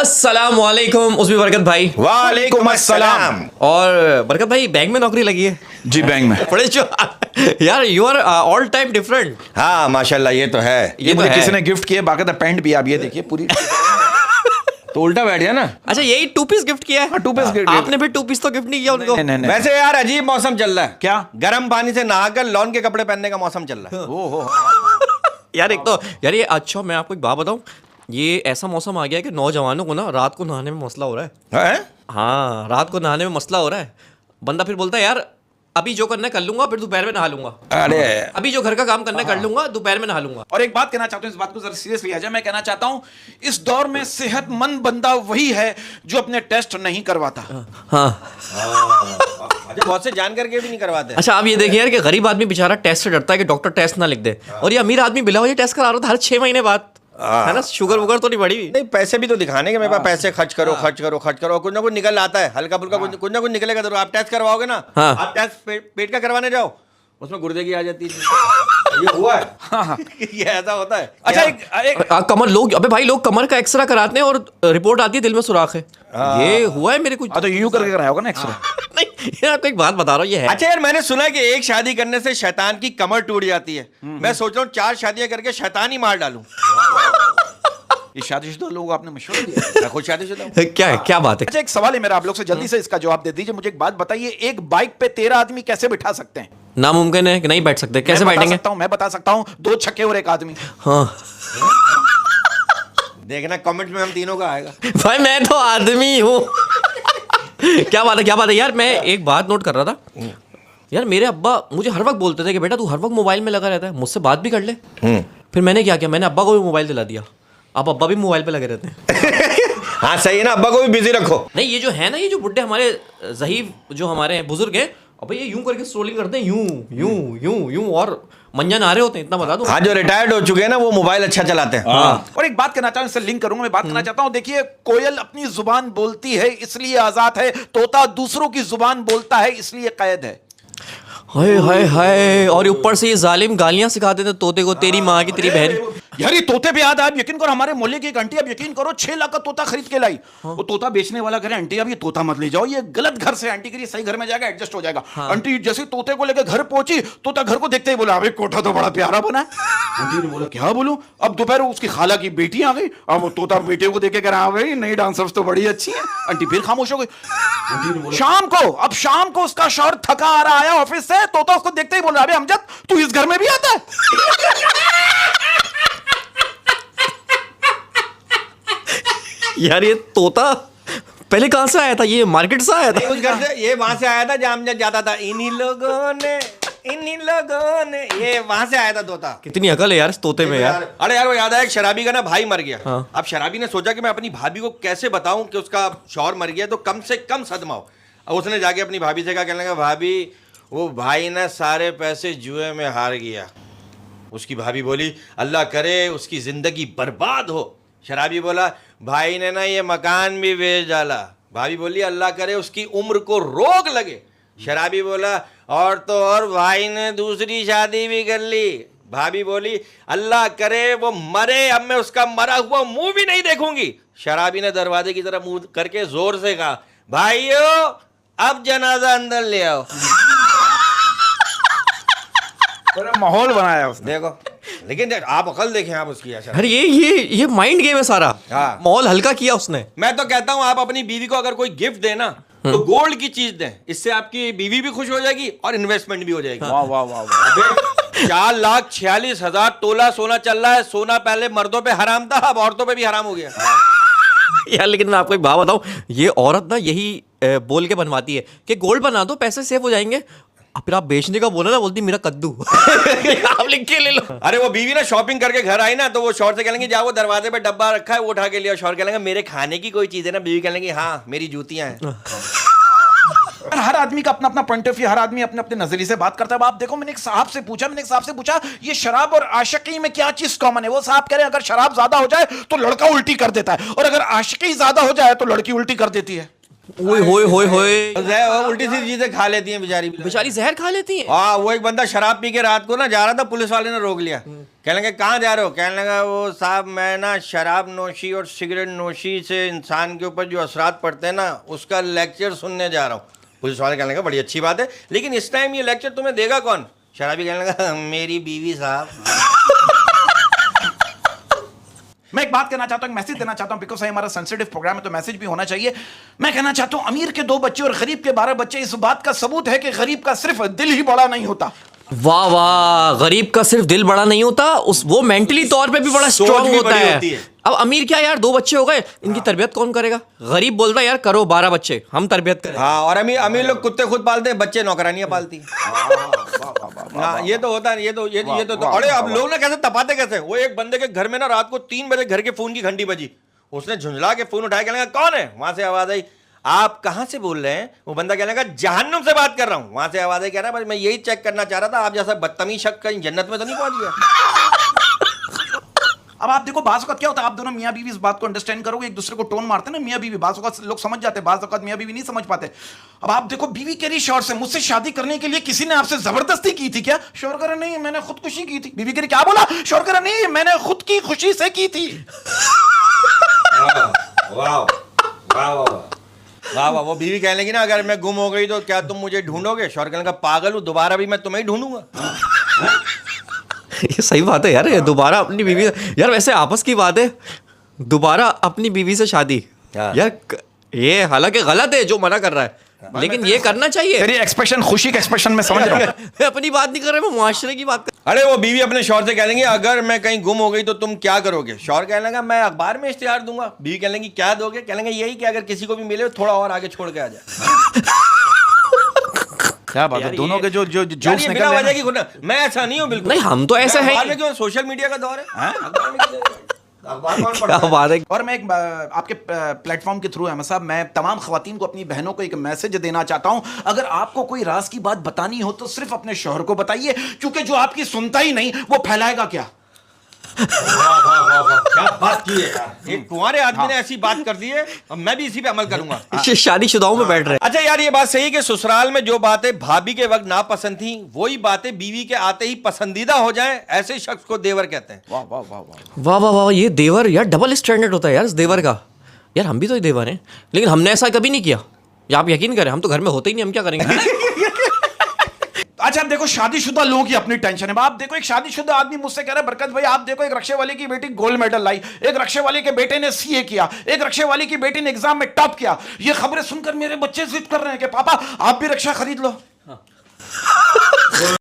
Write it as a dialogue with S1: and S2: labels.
S1: अस्सलाम वालेकुम उसमें बरकत भाई।
S2: वालेकुम अस्सलाम।
S1: और बरकत भाई बैंक में नौकरी लगी है?
S2: जी बैंक में।
S1: बड़े जो यार you are all time different.
S2: हाँ माशाल्लाह ये तो है।
S1: ये
S2: ये
S1: तो
S2: मुझे
S1: है।
S2: किसी ने गिफ्ट किया, बाकायदा पैंट भी। आप ये देखिए पूरी तो उल्टा बैठ गया ना।
S1: अच्छा यही 2 पीस गिफ्ट किया है?
S2: हाँ, 2 पीस गिफ्ट।
S1: आपने फिर 2 पीस तो गिफ्ट नहीं किया उनको?
S2: नहीं।
S3: वैसे यार अजीब मौसम चल रहा है।
S2: क्या?
S3: गर्म पानी से नहाकर लॉन के कपड़े पहनने का मौसम चल रहा है।
S2: ओहो।
S1: यार एक तो यार ये अच्छा मैं आपको एक बात बताऊं, ये ऐसा मौसम आ गया है कि नौजवानों को ना रात को नहाने में मसला हो रहा है।
S3: हैं?
S1: हाँ रात को नहाने में मसला हो रहा है। बंदा फिर बोलता है यार अभी जो करना है कर लूंगा, फिर दोपहर में नहा लूंगा।
S2: अरे
S1: अभी जो घर का काम करना है कर लूंगा, दोपहर में नहा लूंगा।
S4: और एक बात कहना चाहता हूं, इस बात को जरा सीरियस लिया जाए। मैं कहना चाहता हूं इस दौर में सेहतमंद बंदा वही है जो अपने टेस्ट नहीं करवाता।
S1: हाँ
S3: अच्छा बहुत से जानकर के भी नहीं करवाते।
S1: अच्छा आप ये देखिए यार कि गरीब आदमी बेचारा टेस्ट से डरता है कि डॉक्टर टेस्ट ना लिख दे, और ये अमीर आदमी बिला वजह टेस्ट करा रहा था हर 6 महीने बाद, है ना? शुगर वुगर तो नहीं बढ़ी हुई।
S3: नहीं पैसे भी तो दिखाने के मेरे पास पैसे खर्च करो खर्च करो खर्च करो, कुछ ना कुछ निकल आता है, हल्का फुल्का कुछ ना कुछ निकलेगा जरूर। आप टेस्ट करवाओगे ना,
S1: हाँ।
S3: आप टेस्ट पेट का करवाने जाओ, उसमें गुर्दे की आ जाती है। ये हुआ है। ये ऐसा होता है।
S4: अच्छा
S3: क्या?
S4: एक
S1: कमर लोग अबे भाई लोग कमर का एक्सरा कराते हैं और रिपोर्ट आती है दिल में सुराख है। ये हुआ है मेरे कुछ।
S4: तो यूं करके कराया होगा ना एक्सरे।
S1: नहीं यार आपको एक बात बता रहा हूँ, ये है।
S3: अच्छा यार मैंने सुना है कि एक शादी करने से शैतान की कमर टूट जाती है। मैं सोच रहा हूँ 4 शादियां करके शैतान ही मार डालूं।
S4: ये शादीशुदा लोग आपने मशवरा दिया।
S3: मैं खुद शादीशुदा हूं।
S1: क्या है, क्या बात है?
S4: अच्छा एक सवाल है मेरा आप लोग से, जल्दी से इसका जवाब दे दीजिए। मुझे एक बात बताइए, एक बाइक पे 13 आदमी कैसे बिठा सकते हैं?
S1: नामुमकिन है कि नहीं बैठ सकते, कैसे बैठेंगे?
S4: मैं बता सकता हूं 2 छक्के और 1 आदमी।
S1: हाँ
S3: देखना कमेंट में हम तीनों का आएगा।
S1: भाई मैं तो आदमी हूँ। क्या बात है, क्या बात है यार। मैं एक बात नोट कर रहा था यार, मेरे अब्बा मुझे हर वक्त बोलते थे कि बेटा तू हर वक्त मोबाइल में लगा रहता है, मुझसे बात भी कर ले। फिर मैंने क्या किया, मैंने अब्बा को भी मोबाइल दिला दिया। अब अब्बा भी मोबाइल पे लगे रहते हैं।
S3: हाँ सही है ना, अब्बा को भी बिजी रखो।
S1: नहीं ये जो है ना, ये जो बुड्ढे हमारे ज़हीफ जो हमारे बुजुर्ग हैं, अब ये यूं करके स्क्रोलिंग करते हैं, यूं यूं यूं यूं, और मंजन आ रहे होते हैं, इतना बता दूं।
S3: हाँ जो रिटायर्ड हो चुके हैं ना वो मोबाइल अच्छा चलाते हैं।
S4: और एक बात कहना चाहता हूं, इससे लिंक करूंगा। मैं बात करना चाहता हूं, देखिए कोयल अपनी जुबान बोलती है इसलिए आजाद है, तोता दूसरों की जुबान बोलता है इसलिए कैद है।
S1: हाय हाय हाय, और ऊपर से ये जालिम गालियां सिखाते थे तोते को, तेरी माँ की तेरी बहन।
S4: यार ये तोते पे याद है, आप यकीन करो हमारे मोहल्ले की एक आंटी, आप यकीन करो 6 लाख का तोता खरीद के लाई। वो तोता बेचने वाला कह रहे आंटी आप ये तोता मत ले जाओ, ये गलत घर से, आंटी के लिए सही घर में जाएगा, एडजस्ट हो जाएगा। आंटी जैसे तोते को लेकर घर पहुंची, तोता घर को देखते ही बोला अबे कोठा तो बड़ा प्यारा बना है। आंटी ने बोला क्या बोलूं? अब दोपहर उसकी खाला की बेटी आ गई, अब वो तोता बेटे को देखे कह रहा भाई नई डांसर्स तो बड़ी अच्छी है। आंटी फिर खामोश हो गई। शाम को उसका शौहर थका आ रहा है ऑफिस से, तोता उसको देखते ही बोल रहा है अबे अमजद तू इस घर में भी आता है?
S1: यार ये तोता पहले कहाँ से आया था? ये मार्केट से आया था?
S3: उस घर से, ये वहां से आया था जहां अमजद जाता था। इन्हीं लोगों ने ये वहां से आया था तोता।
S1: कितनी अकल है यार इस तोते में यार।
S3: अरे यार वो याद आया, एक शराबी का ना भाई मर गया।
S1: हाँ।
S3: अब शराबी ने सोचा कि मैं अपनी भाभी को कैसे बताऊं कि उसका शौहर मर गया तो कम से कम सदमा हो। अब उसने जाके अपनी भाभी से कहा, कहने लगा भाभी वो भाई ना सारे पैसे जुए में हार गया। उसकी भाभी बोली अल्लाह करे उसकी जिंदगी बर्बाद हो। शराबी बोला भाई ने ना ये मकान भी बेच डाला। भाभी बोली अल्लाह करे उसकी उम्र को रोग लगे। शराबी बोला और तो और भाई ने दूसरी शादी भी कर ली। भाभी बोली अल्लाह करे वो मरे, अब मैं उसका मरा हुआ मुंह भी नहीं देखूंगी। शराबी ने दरवाजे की तरफ मुंह करके जोर से कहा भाइयों अब जनाजा अंदर ले आओ।
S4: माहौल बनाया उसने।
S3: देखो लेकिन आप अकल देखें आप उसकी। अच्छा
S1: अरे ये माइंड गेम है सारा।
S3: हाँ।
S1: माहौल हल्का किया उसने।
S3: मैं तो कहता हूं आप अपनी बीवी को अगर कोई गिफ्ट देना तो गोल्ड की चीज दें, इससे आपकी बीवी भी खुश हो जाएगी और इन्वेस्टमेंट भी हो जाएगी।
S4: वाह वाह वाह वाह।
S3: 4,46,000 तोला सोना चल रहा है। सोना पहले मर्दों पे हराम था, अब औरतों पे भी हराम हो गया।
S1: यार लेकिन मैं आपको एक बात बताऊं, ये औरत ना यही बोल के बनवाती है कि गोल्ड बना दो पैसे सेव हो जाएंगे, अब फिर आप बेचने का बोला ना बोलती मेरा कद्दू। आप लिख के ले लो।
S3: अरे वो बीवी ना शॉपिंग करके घर आई ना तो वो शौहर से कहेंगे जाओ वो दरवाजे पे डब्बा रखा है वो उठा के लिया। शौहर कहेंगे मेरे खाने की कोई चीज है ना? बीवी कहेंगे हाँ मेरी जूतियां हैं।
S4: हर आदमी का अपना अपना पॉइंट ऑफ व्यू, हर आदमी अपने अपने नजरिए से बात करता है। अब आप देखो, मैंने एक साहब से पूछा ये शराब और आशिकी में क्या चीज कॉमन है? वो साहब कह रहे हैं अगर शराब ज्यादा हो जाए तो लड़का उल्टी कर देता है, और अगर आशिकी ज्यादा हो जाए तो लड़की उल्टी कर देती है।
S1: ओए होए होए होए,
S3: वो उल्टी सीधी चीजें खा लेती हैं बेचारी।
S1: बेचारी जहर खा लेती है।
S3: हाँ, वो एक बंदा शराब पी के रात को ना जा रहा था, पुलिस वाले ने रोक लिया। कहने लगे कहाँ जा रहे हो? कहने लगा वो साहब मैं ना शराब नोशी और सिगरेट नोशी से इंसान के ऊपर जो असरात पड़ते हैं ना, उसका लेक्चर सुनने जा रहा हूँ। पुलिस वाले कहने लगा बड़ी अच्छी बात है, लेकिन इस टाइम ये लेक्चर तुम्हें देगा कौन? शराबी कहने लगा मेरी बीवी साहब।
S4: मैं एक बात कहना चाहता हूँ, मैसेज देना चाहता हूँ, बिकॉज हमारा सेंसिटिव प्रोग्राम है तो मैसेज भी होना चाहिए। मैं कहना चाहता हूँ अमीर के 2 बच्चे और गरीब के 12 बच्चे इस बात का सबूत है कि गरीब का सिर्फ दिल ही बड़ा नहीं होता।
S1: वाह वाह, गरीब का सिर्फ दिल बड़ा नहीं होता, वो मेंटली तौर पे भी बड़ा
S3: सोच
S1: स्ट्रांग
S3: भी
S1: होता
S3: बड़ी
S1: है।
S3: होती है।
S1: अब अमीर क्या यार, 2 बच्चे हो गए, इनकी तरबियत कौन करेगा? गरीब बोल रहा है यार करो 12 बच्चे, हम तरबियत करें।
S3: हाँ, और अमीर लोग कुत्ते खुद पालते हैं, बच्चे नौकरानियां पालती हैं। हाँ, ये तो होता है। ये तो अरे अब लोग ना कैसे तपाते कैसे। वो एक बंदे के घर में ना रात को 3 बजे घर के फोन की घंटी बजी, उसने झुंझला के फोन उठाया, कहने लगा कौन है? वहां से आवाज आई आप कहां से बोल रहे हैं? वो बंदा कहने लगा जहन्नुम से बात कर रहा हूं। वहां से आवाज आई, कह रहा है मैं यही चेक करना चाह रहा था आप जैसा बदतमीज शख्स कहीं जन्नत में तो नहीं पहुंच गया।
S4: अब आप देखो बाज़ औक़ात क्या होता है, आप दोनों मियाँ बीवी इस बात को अंडरस्टैंड करोगे, एक दूसरे को टोन मारते हैं ना मियाँ बीवी, बाज़ औक़ात लोग समझ जाते हैं, बाज़ औक़ात मियाँ बीवी नहीं समझ पाते। अब आप देखो बीवी कह रही शौहर से मुझसे शादी करने के लिए किसी ने आपसे जबरदस्ती की थी क्या? शौहर कह रहा नहीं मैंने खुदकुशी की थी। बीवी कह रही क्या बोला? शौहर कह रहा नहीं मैंने खुद की खुशी से की थी।
S3: वाह वाह वाह वाह। वो बीवी कहने लगी ना अगर मैं गुम हो गई तो क्या तुम मुझे ढूंढोगे? शौहर कहने लगा पागल हूं, दोबारा भी मैं तुम्हें ही ढूंढूंगा।
S1: ये सही बात है यार, ये दोबारा अपनी बीवी, यार वैसे आपस की बात है, दोबारा अपनी बीवी से शादी यार, ये हालांकि गलत है जो मना कर रहा है, लेकिन ये करना चाहिए।
S4: तेरी एक्सप्रेशन खुशी के एक्सप्रेशन में समझ रहा हूं।
S1: मैं अपनी बात नहीं कर रहा, मैं मुआशरे की बात कर।
S3: अरे वो बीवी अपने शौहर से कह देंगे अगर मैं कहीं गुम हो गई तो तुम क्या करोगे? शौहर कहने लगा मैं अखबार में इश्तिहार दूंगा। बीवी कहने लगी क्या दोगे? कहने यही कि अगर किसी को भी मिले थोड़ा और आगे छोड़ के आ जाए।
S4: क्या बात है, दोनों के जो जोक्स निकल
S3: बिना
S4: रहे
S3: वजह
S4: हैं
S3: की खुद मैं ऐसा नहीं हूं बिल्कुल।
S1: नहीं हम तो ऐसा है
S3: अखबार में क्यों? सोशल मीडिया का दौर है। अखबार में क्यों? अखबार कौन पढ़ता
S1: क्या
S3: है?
S1: बात है।
S4: और मैं एक आपके प्लेटफॉर्म के थ्रू अहमद साहब मैं तमाम खवातीन को अपनी बहनों को एक मैसेज देना चाहता हूं, अगर आपको कोई राज की बात बतानी हो तो सिर्फ अपने शौहर को बताइए, क्योंकि जो आपकी सुनता ही नहीं वो फैलाएगा क्या।
S3: क्या बात की है यार, एक कुंवारे आदमी ने ऐसी बात कर दी है, अब मैं भी इसी पे अमल करूंगा।
S1: शादीशुदाओं में बैठ रहे।
S3: अच्छा यार ये बात सही है कि ससुराल में जो बातें भाभी के वक्त नापसंद थी वही बातें बीवी के आते ही पसंदीदा हो जाएं, ऐसे शख्स को देवर कहते हैं।
S4: वाह वाह वाह वाह।
S1: वाह वाह वाह, ये देवर यार डबल स्टैंडर्ड होता है यार इस देवर का। यार हम भी तो देवर हैं, लेकिन हमने ऐसा कभी नहीं किया। या आप यकीन करें हम तो घर में होते ही नहीं, हम क्या करेंगे।
S4: अच्छा आप देखो शादीशुदा लोगों की अपनी टेंशन है। आप देखो एक शादीशुदा आदमी मुझसे कह रहा है बरकत भाई आप देखो एक रक्षे वाले की बेटी गोल्ड मेडल लाई, एक रक्षे वाले के बेटे ने सीए किया, एक रक्षे वाले की बेटी ने एग्जाम में टॉप किया। ये खबरें सुनकर मेरे बच्चे जिद कर रहे हैं कि पापा आप भी रक्षा खरीद लो।